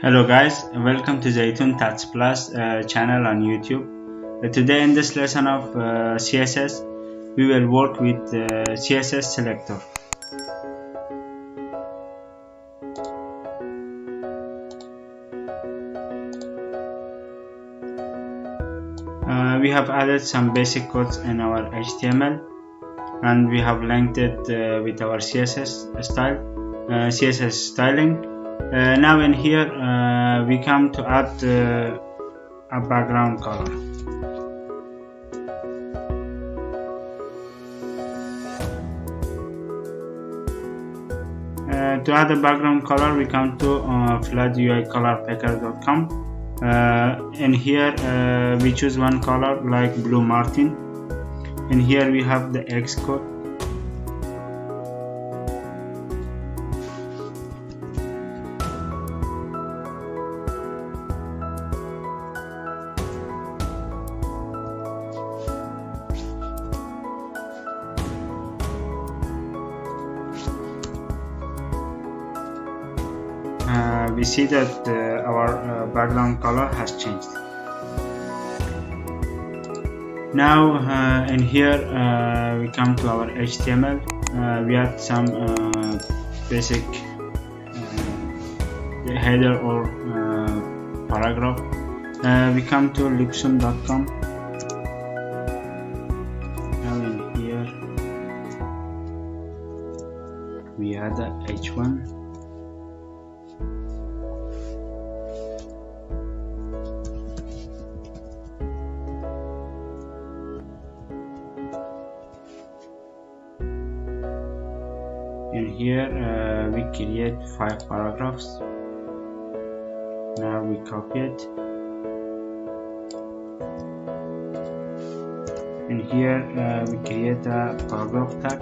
Hello guys, welcome to Zaytun Tats Plus channel on YouTube. Today in this lesson of CSS, we will work with CSS Selector. We have added some basic codes in our HTML and we have linked it with our CSS style, CSS styling. Now in here we come to add a background color. To add a background color, we come to flaguicolorpicker.com. In here we choose one color like blue martin. In here we have the X code. We see that our background color has changed. Now in here we come to our HTML. We add some basic header or paragraph. We come to lipsum.com. Now in here we add a h1. In here we create 5 paragraphs. Now we copy it. In here we create a paragraph tag.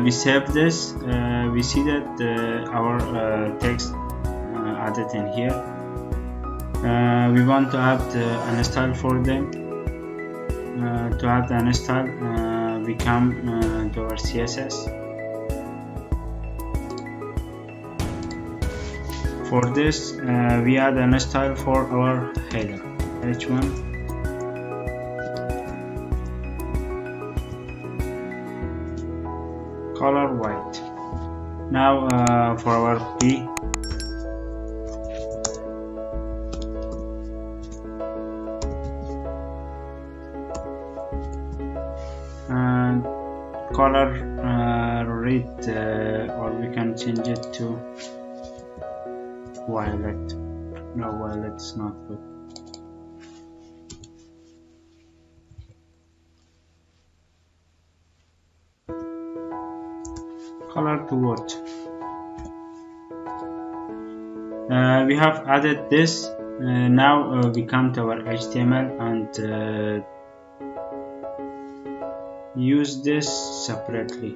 We save this. We see that our text added in here. We want to add an style for them. To add an style, we come to our CSS. For this, we add an style for our header, h1. Color white. Now for our P, and color red, or we can change it to violet. No, violet is not good. Color to what? We have added this. Now we come to our HTML and use this separately.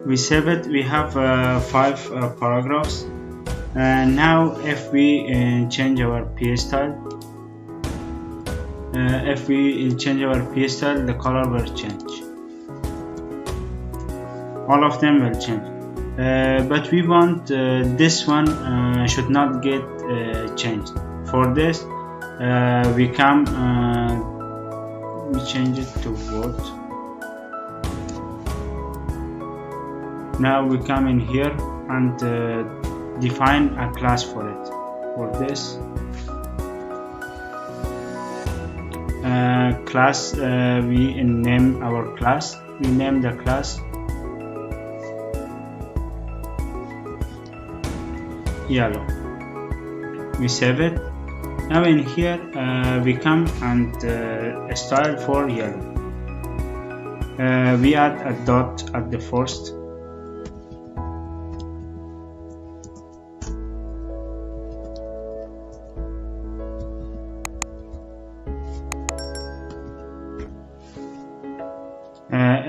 We save it. We have 5 paragraphs. Now if we change our P style, the color will change. All of them will change, but we want this one should not get changed. For this we come we change it to what? Now we come in here and define a class for it. For this class, we name our class. We name the class yellow. We save it. Now in here we come and style for yellow. We add a dot at the first.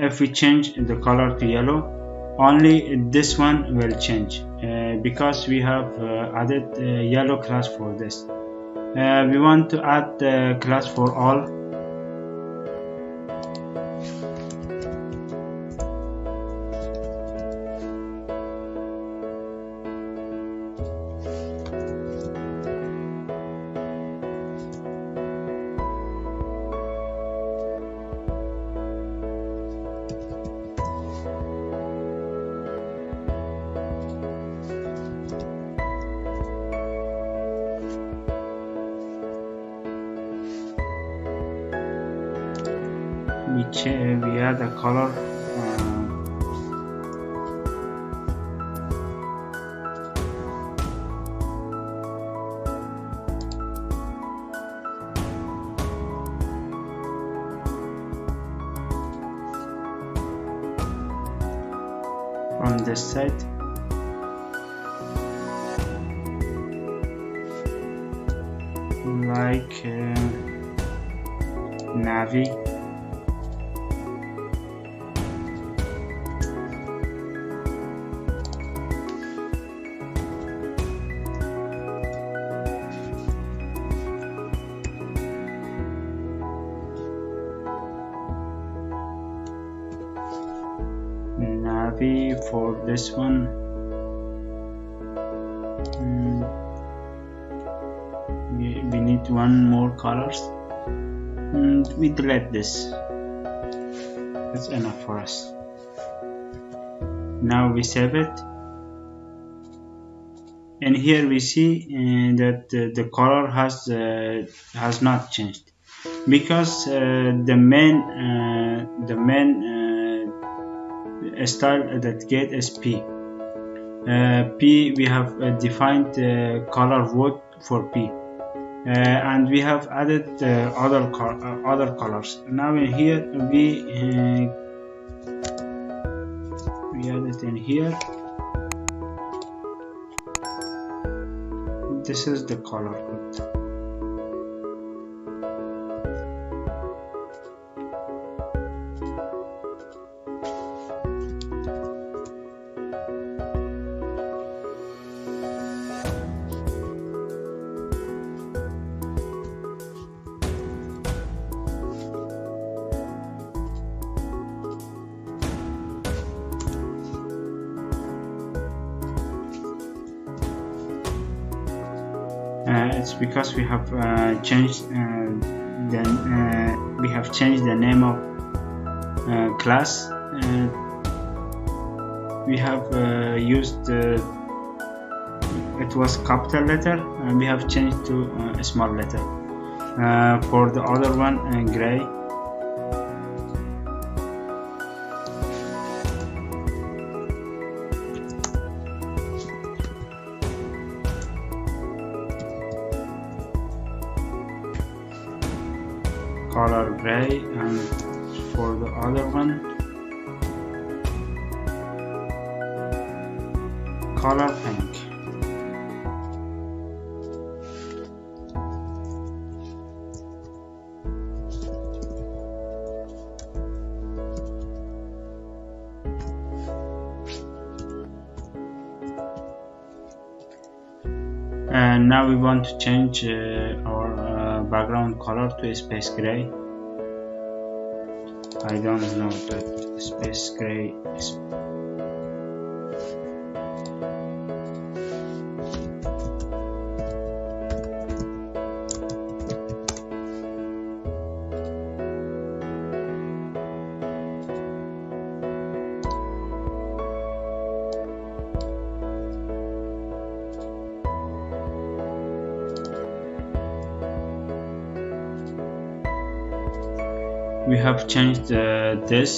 If we change the color to yellow, only this one will change because we have added yellow class for this. We want to add the class for all. We add a color on this side. Like navy. Navy for this one. We need one more colors. We delete this. That's enough for us. Now we save it. And here we see that the color has not changed because the main style that get is P. P we have defined color vote for P, and we have added other colors. Now in here we add it in here. This is the color code. It's because we have changed the name of class. We have used it was capital letter, and we have changed to a small letter. For the other one, gray. Color gray, and for the other one, color pink. And now we want to change our background color to a space gray. I don't know that space gray is. we have changed this.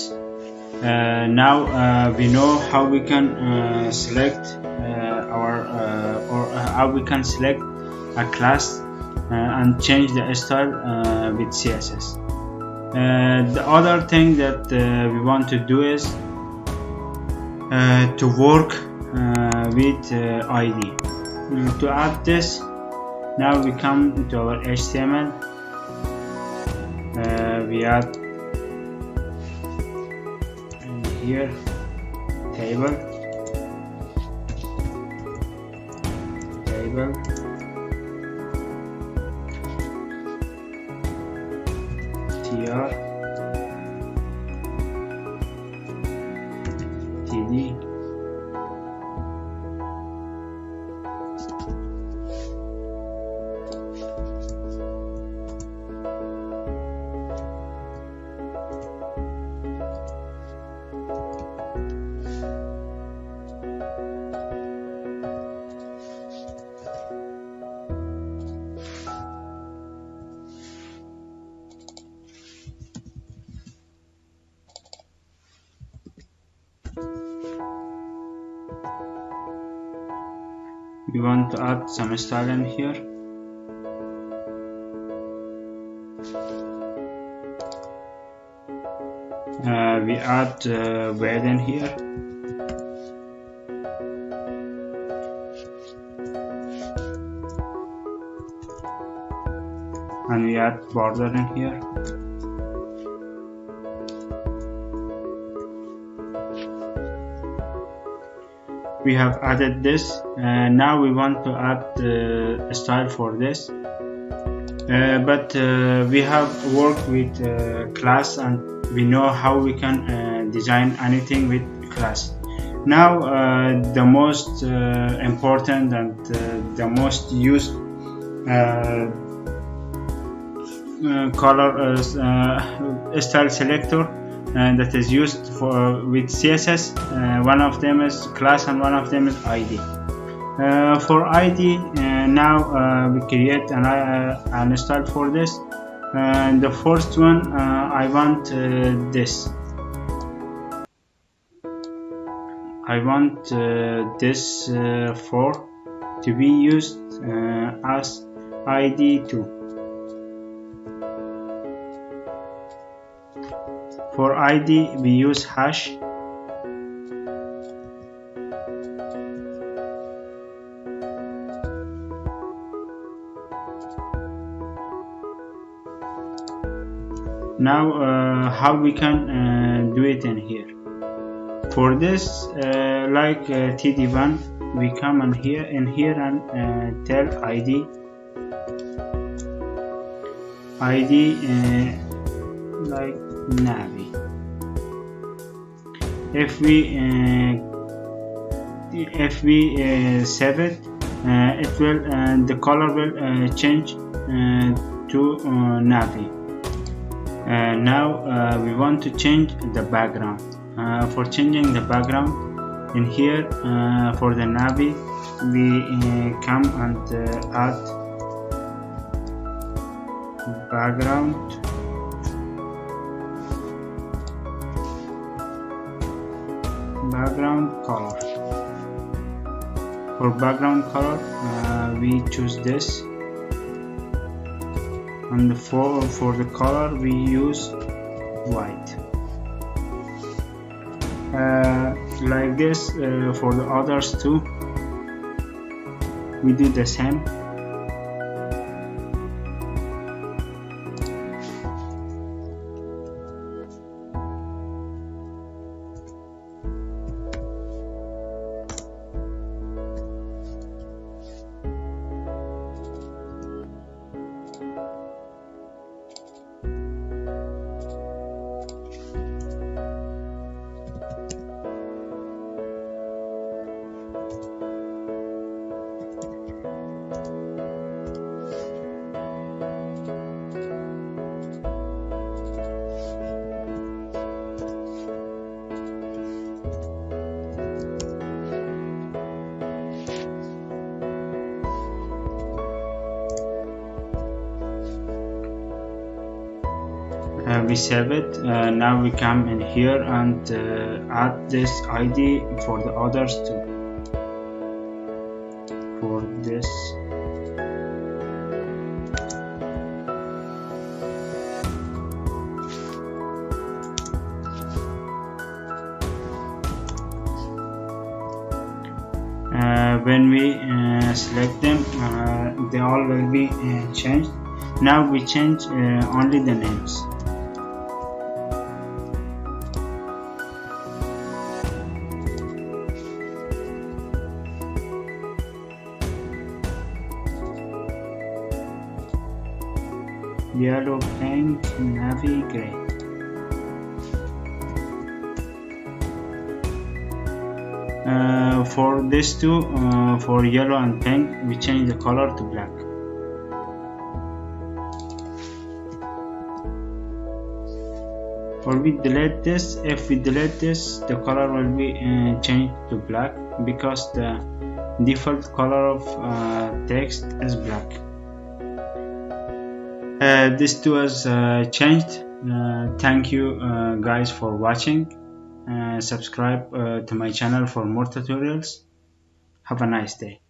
Now we know how we can select how we can select a class and change the style with CSS. The other thing that we want to do is to work with ID. To add this, now we come to our HTML. We add here table tr td we want to add some style in here. We add weight in here. And we add border in here. We have added this. Now we want to add a style for this, but we have worked with class and we know how we can design anything with class. Now the most important and the most used color style selector that is used for with CSS. One of them is class and one of them is ID. For ID, now we create an style for this. The first one, I want this. I want this 4 to be used as ID2. For ID we use hash. Now how we can do it in here. For this like TD1, we come in here and tell ID like navy. If we save it, it will the color will change to navy. Now we want to change the background. For changing the background in here, for the navy we come and add background color. For background color we choose this, and for the color we use white. Like this for the others too, we do the same. we save it. Now we come in here and add this ID for the others too. For this when we select them, they all will be changed. Now we change only the names. Yellow, pink, navy, gray. For these two, for yellow and pink, we change the color to black. Or we delete this. If we delete this, the color will be changed to black because the default color of text is black. This too has changed. Thank you guys for watching. Subscribe to my channel for more tutorials. Have a nice day.